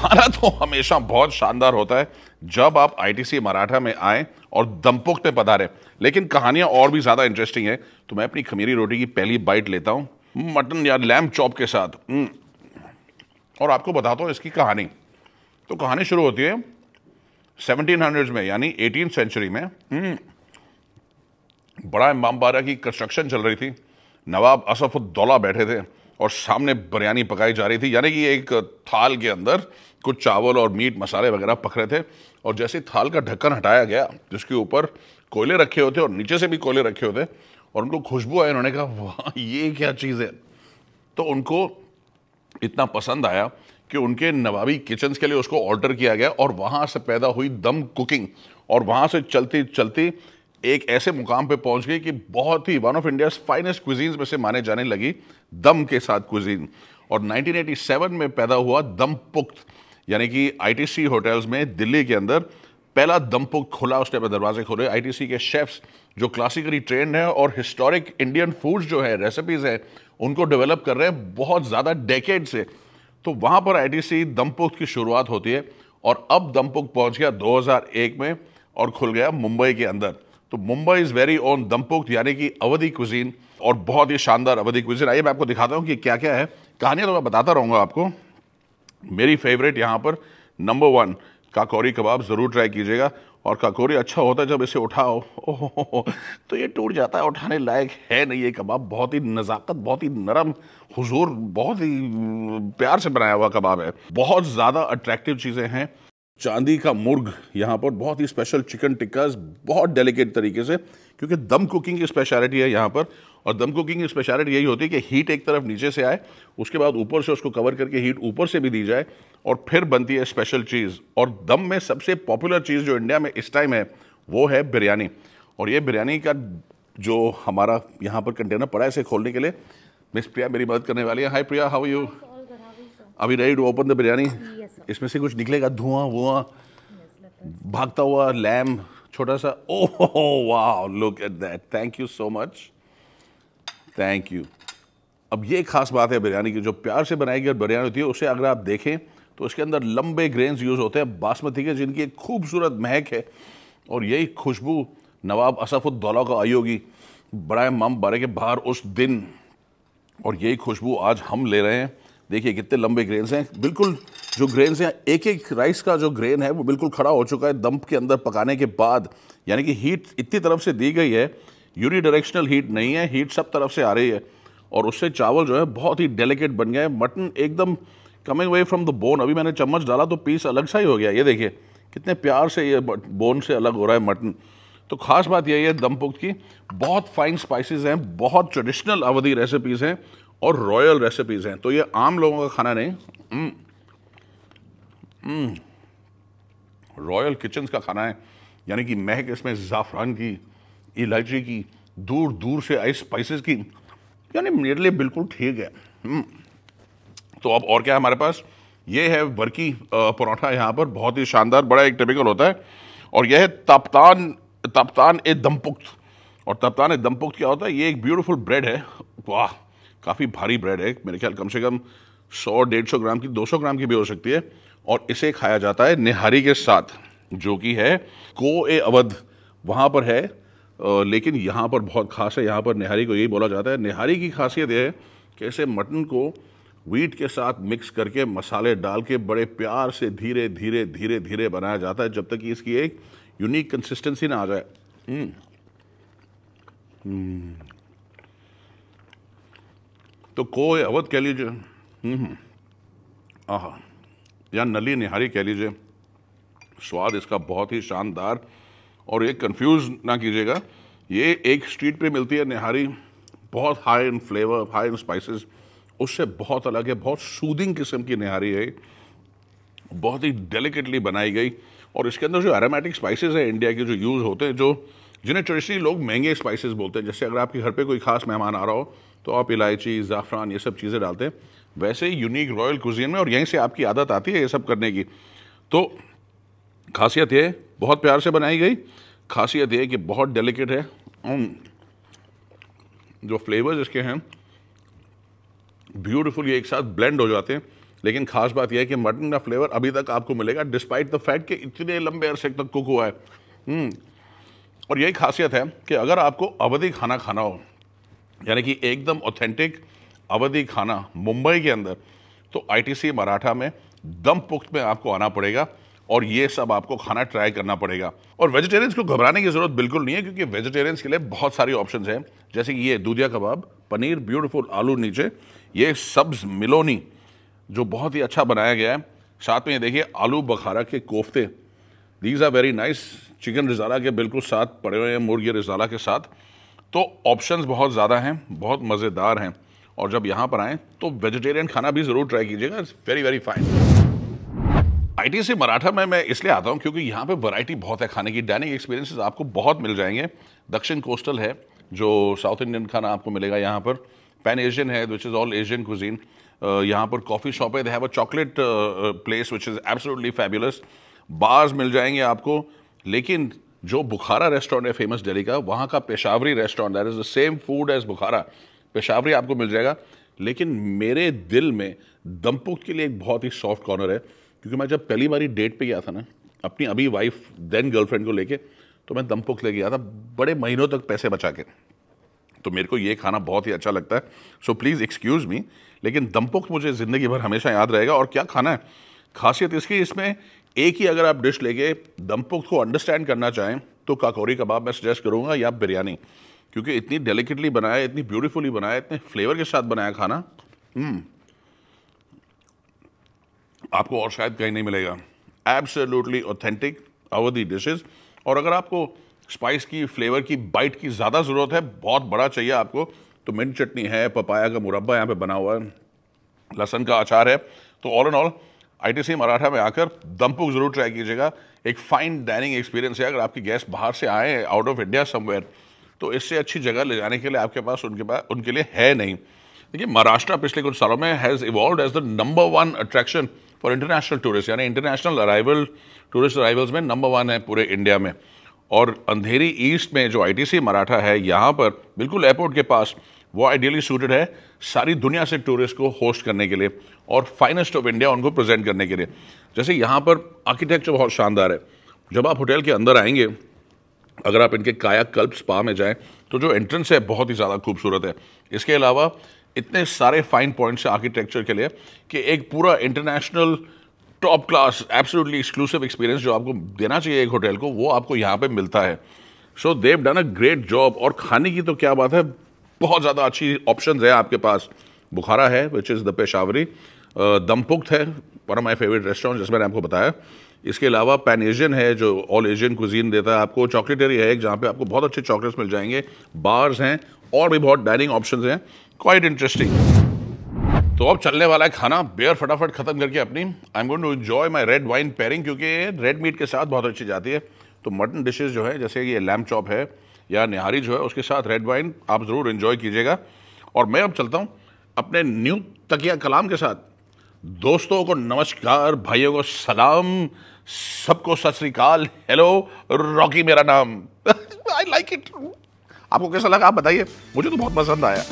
खाना तो हमेशा बहुत शानदार होता है जब आप आईटीसी मराठा में आए और दमपुख्त में पधारे, लेकिन कहानियां और भी ज्यादा इंटरेस्टिंग है। तो मैं अपनी खमीरी रोटी की पहली बाइट लेता हूं मटन या लैम्ब चॉप के साथ और आपको बताता हूं इसकी कहानी। तो कहानी शुरू होती है 1700s में, यानी 18th सेंचुरी में। बड़ा इमामबाड़ा की कंस्ट्रक्शन चल रही थी। नवाब असफुद्दौला बैठे थे और सामने बिरयानी पकाई जा रही थी, यानी कि एक थाल के अंदर कुछ चावल और मीट मसाले वगैरह पक रहे थे। और जैसे थाल का ढक्कन हटाया गया, जिसके ऊपर कोयले रखे होते और नीचे से भी कोयले रखे होते, और उनको खुशबू आई, उन्होंने कहा वाह ये क्या चीज़ है। तो उनको इतना पसंद आया कि उनके नवाबी किचन्स के लिए उसको ऑर्डर किया गया और वहाँ से पैदा हुई दम कुकिंग। और वहाँ से चलती चलती एक ऐसे मुकाम पे पहुंच गई कि बहुत ही one of India's finest cuisines में से माने जाने लगी दम के साथ क्विजीन। और 1987 में पैदा हुआ दम पुख्त, यानी कि आईटीसी होटल्स में दिल्ली के अंदर पहला दम पुख्त खुला। उसने अपने दरवाजे खोले। आईटीसी के शेफ्स जो क्लासिकली ट्रेंड है और हिस्टोरिक इंडियन फूड्स जो है, रेसिपीज है, उनको डेवलप कर रहे हैं बहुत ज़्यादा डेकेड से। तो वहाँ पर आईटीसी दम पुख्त की शुरुआत होती है और अब दम पुख्त पहुँच गया 2001 में और खुल गया मुंबई के अंदर। तो मुंबई इज़ वेरी ओन दम पुख्त, यानी कि अवधी कुजीन, और बहुत ही शानदार अवधी कुजीन। आइए मैं आपको दिखाता हूँ कि क्या क्या है। कहानियाँ तो मैं बताता रहूँगा आपको। मेरी फेवरेट यहाँ पर नंबर 1 काकोरी कबाब ज़रूर ट्राई कीजिएगा। और काकोरी अच्छा होता है जब इसे उठाओ, ओहो तो ये टूट जाता है, उठाने लायक है नहीं ये कबाब। बहुत ही नज़ाकत, बहुत ही नरम, हुजूर, बहुत ही प्यार से बनाया हुआ कबाब है। बहुत ज़्यादा अट्रैक्टिव चीज़ें हैं। चांदी का मुर्ग यहाँ पर, बहुत ही स्पेशल चिकन टिक्कास, बहुत डेलिकेट तरीके से, क्योंकि दम कुकिंग की स्पेशलिटी है यहाँ पर। और दम कुकिंग की स्पेशलिटी यही होती है कि हीट एक तरफ नीचे से आए, उसके बाद ऊपर से उसको कवर करके हीट ऊपर से भी दी जाए, और फिर बनती है स्पेशल चीज़। और दम में सबसे पॉपुलर चीज़ जो इंडिया में इस टाइम है वो है बिरयानी। और ये बिरयानी का जो हमारा यहाँ पर कंटेनर पड़ा है, इसे खोलने के लिए मिस प्रिया मेरी मदद करने वाली है। Hi Priya, how are you? अभी ready to open the biryani? इसमें से कुछ निकलेगा, धुआं वुआं, भागता हुआ लैम्ब छोटा सा। ओह वाह, look at that, thank you so much, thank you. अब ये खास बात है बिरयानी की, जो प्यार से बनाई गई बिरयानी होती है, उसे अगर आप देखें तो उसके अंदर लंबे ग्रेन्स यूज होते हैं बासमती के, जिनकी एक खूबसूरत महक है। और यही खुशबू नवाब असफुद्दौला को आई होगी बड़ा इमामबाड़े के बाहर उस दिन, और यही खुशबू आज हम ले रहे हैं। देखिए कितने लंबे ग्रेन्स हैं, बिल्कुल जो ग्रेन्स हैं, एक एक राइस का जो ग्रेन है वो बिल्कुल खड़ा हो चुका है दम के अंदर पकाने के बाद। यानी कि हीट इतनी तरफ से दी गई है, यूनिडायरेक्शनल हीट नहीं है, हीट सब तरफ से आ रही है। और उससे चावल जो है बहुत ही डेलिकेट बन गया है। मटन एकदम coming away from the bone. अभी मैंने चम्मच डाला तो पीस अलग सा ही हो गया। ये देखिए कितने प्यार से ये बोन से अलग हो रहा है मटन। तो खास बात यही है दम पुख्त की, बहुत फाइन स्पाइसेस हैं, बहुत ट्रेडिशनल अवधी रेसिपीज़ हैं और रॉयल रेसिपीज़ हैं। तो ये आम लोगों का खाना नहीं, रॉयल किचन्स का खाना है। यानी कि महक इसमें ज़ाफ़रान की, इलायची की, दूर दूर से आई स्पाइसेस की, यानी मेरे लिए बिल्कुल ठीक है। तो अब और क्या है हमारे पास? ये है वर्की पराठा, यहाँ पर बहुत ही शानदार, बड़ा एक टिपिकल होता है। और यह है ताप्तान ए दम पुख्त। और ताप्तान ए दम पुख्त क्या होता है? ये एक ब्यूटीफुल ब्रेड है। वाह, काफ़ी भारी ब्रेड है, मेरे ख्याल कम से कम 100-150 ग्राम की, 200 ग्राम की भी हो सकती है। और इसे खाया जाता है निहारी के साथ, जो कि है को ए अवध, वहाँ पर है। लेकिन यहाँ पर बहुत खास है, यहाँ पर निहारी को यही बोला जाता है। निहारी की खासियत यह है कि इसे मटन को वीट के साथ मिक्स करके मसाले डाल के बड़े प्यार से धीरे धीरे धीरे धीरे बनाया जाता है, जब तक कि इसकी एक यूनिक कंसिस्टेंसी ना आ जाए। तो को ए अवध कह लीजिए, आहा, या नली निहारी कह लीजिए, स्वाद इसका बहुत ही शानदार। और ये कंफ्यूज ना कीजिएगा, ये एक स्ट्रीट पे मिलती है निहारी, बहुत high in flavour, high in spices, उससे बहुत अलग है। बहुत सूदिंग किस्म की निहारी है, बहुत ही डेलिकेटली बनाई गई। और इसके अंदर जो एरोमेटिक स्पाइसेस है इंडिया के जो यूज़ होते हैं, जो जिन्हें ट्रेडिशनली लोग महंगे स्पाइसेस बोलते हैं, जैसे अगर आपके घर पे कोई खास मेहमान आ रहा हो तो आप इलायची, ज़ाफ़रान, ये सब चीज़ें डालते हैं, वैसे ही यूनिक रॉयल कुजीन में, और यहीं से आपकी आदत आती है ये सब करने की। तो खासियत ये बहुत प्यार से बनाई गई, खासियत ये कि बहुत डेलिकेट है। जो फ्लेवर्स इसके हैं ब्यूटीफुल, ये एक साथ ब्लेंड हो जाते हैं। लेकिन खास बात यह है कि मटन का फ्लेवर अभी तक आपको मिलेगा डिस्पाइट द फैक्ट कि इतने लंबे अरसे तक कुक हुआ है। और यही खासियत है कि अगर आपको अवधी खाना खाना हो, यानी कि एकदम ऑथेंटिक अवधी खाना मुंबई के अंदर, तो आईटीसी मराठा में दम पुख्त में आपको आना पड़ेगा और ये सब आपको खाना ट्राई करना पड़ेगा। और वेजिटेरियंस को घबराने की जरूरत बिल्कुल नहीं है, क्योंकि वेजिटेरियंस के लिए बहुत सारी ऑप्शंस हैं, जैसे कि ये दूधिया कबाब, पनीर ब्यूटीफुल, आलू नीचे, ये सब्ज मिलोनी जो बहुत ही अच्छा बनाया गया है, साथ में ये देखिए आलू बखारा के कोफ्ते, these are very nice, chicken rezala के बिल्कुल साथ पड़े हुए हैं, मुर्गी रिजाला के साथ। तो ऑप्शंस बहुत ज़्यादा हैं, बहुत मज़ेदार हैं। और जब यहाँ पर आएँ तो वेजिटेरियन खाना भी ज़रूर ट्राई कीजिएगा, it's very very fine. ITC Maratha में मैं इसलिए आता हूँ क्योंकि यहाँ पे वैरायटी बहुत है खाने की, डाइनिंग एक्सपीरियंसेस आपको बहुत मिल जाएंगे। दक्षिण कोस्टल है जो साउथ इंडियन खाना आपको मिलेगा यहाँ पर, पैन एशियन है which is all Asian cuisine, यहाँ पर कॉफ़ी शॉप है, they have a chocolate place which is absolutely fabulous, bars मिल जाएंगे आपको। लेकिन जो बुखारा रेस्टोरेंट है फेमस दिल्ली का, वहाँ का Peshawari restaurant, that is the same food as Bukhara, Peshawari आपको मिल जाएगा। लेकिन मेरे दिल में दमपुख्त के लिए एक बहुत ही सॉफ्ट कॉर्नर है, क्योंकि मैं जब पहली बारी डेट पे गया था ना अपनी अभी वाइफ देन गर्लफ्रेंड को लेके, तो मैं दमपुख्त ले गया था बड़े महीनों तक पैसे बचा के। तो मेरे को ये खाना बहुत ही अच्छा लगता है, सो प्लीज़ एक्सक्यूज़ मी, लेकिन दमपुख्त मुझे ज़िंदगी भर हमेशा याद रहेगा। और क्या खाना है, खासियत इसकी, इसमें एक ही अगर आप डिश लेके दमपुख्त को अंडरस्टैंड करना चाहें तो काकोरी कबाब मैं सजेस्ट करूँगा, या बिरयानी, क्योंकि इतनी डेलिकेटली बनाया, इतनी ब्यूटीफुली बनाया, इतने फ्लेवर के साथ बनाया खाना, आपको और शायद कहीं नहीं मिलेगा। एब्सोल्युटली ऑथेंटिक अवधी डिशेस। और अगर आपको स्पाइस की, फ्लेवर की, बाइट की ज़्यादा ज़रूरत है, बहुत बड़ा चाहिए आपको, तो मिंट चटनी है, पपाया का मुरब्बा यहाँ पे बना हुआ है, लहसुन का अचार है। तो all in all ITC Maratha में आकर दमपुख्त ज़रूर ट्राई कीजिएगा, एक फाइन डाइनिंग एक्सपीरियंस है। अगर आपके गेस्ट बाहर से आए, आउट ऑफ इंडिया समवेयर, तो इससे अच्छी जगह ले जाने के लिए आपके पास उनके लिए है नहीं। देखिए, महाराष्ट्र पिछले कुछ सालों में has evolved as the number 1 attraction for international tourist, यानी इंटरनेशनल अराइवल, टूरिस्ट अराइवल्स में नंबर 1 है पूरे इंडिया में। और अंधेरी ईस्ट में जो आईटीसी मराठा है, यहाँ पर बिल्कुल एयरपोर्ट के पास, वो आइडियली सूटेड है सारी दुनिया से टूरिस्ट को होस्ट करने के लिए और फाइनेस्ट ऑफ इंडिया उनको प्रेजेंट करने के लिए। जैसे यहाँ पर आर्किटेक्चर बहुत शानदार है। जब आप होटल के अंदर आएंगे, अगर आप इनके कायाकल्प स्पा में जाएं, तो जो एंट्रेंस है बहुत ही ज़्यादा खूबसूरत है। इसके अलावा इतने सारे फाइन पॉइंट्स हैं आर्किटेक्चर के लिए कि एक पूरा international top class absolutely exclusive experience जो आपको देना चाहिए एक होटल को, वो आपको यहाँ पे मिलता है। So they've done a great job. और खाने की तो क्या बात है, बहुत ज़्यादा अच्छी ऑप्शंस है आपके पास। बुखारा है विच इज़ द पेशावरी, दमपुख्त है one of my favourite restaurant जैसे मैंने आपको बताया। इसके अलावा पैन एशियन है जो ऑल एशियन कुजीन देता है आपको, चॉकलेटरी है एक जहाँ पे आपको बहुत अच्छे चॉकलेट्स मिल जाएंगे, बार्स हैं और भी बहुत डाइनिंग ऑप्शंस हैं, क्वाइट इंटरेस्टिंग। तो अब चलने वाला है खाना, बेयर फटाफट खत्म करके अपनी I am going to enjoy my red wine pairing, क्योंकि रेड मीट के साथ बहुत अच्छी जाती है। तो मटन डिशेज जो है, जैसे ये लैम्ब चॉप है या निहारी जो है, उसके साथ रेड वाइन आप ज़रूर एंजॉय कीजिएगा। और मैं अब चलता हूँ अपने न्यू तकिया कलाम के साथ। दोस्तों को नमस्कार, भाइयों को सलाम, सबको सत श्री अकाल, हेलो, रॉकी मेरा नाम। I like it. आपको कैसा लगा आप बताइए, मुझे तो बहुत पसंद आया।